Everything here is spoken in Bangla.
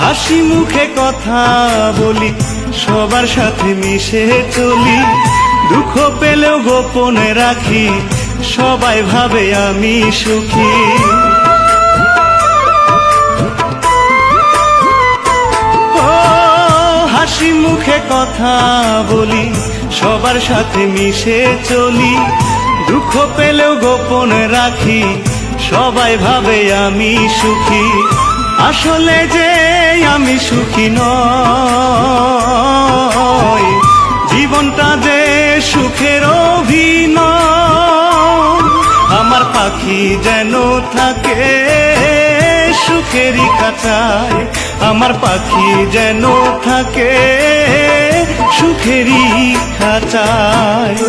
হাসি মুখে কথা বলি, সবার সাথে মিশে চলি, দুঃখ পেলেও গোপনে রাখি, সবাই ভাবে আমি সুখী। ও হাসি মুখে কথা বলি, সবার সাথে মিশে চলি, দুঃখ পেলেও গোপনে রাখি, সবাই ভাবে আমি সুখী। আসলে যে আমি সুখী নই, জীবনটা যে সুখের অভিনয়। আমার পাখি যেন থাকে সুখেরই খাঁচায়, আমার পাখি যেন থাকে সুখেরই খাঁচায়।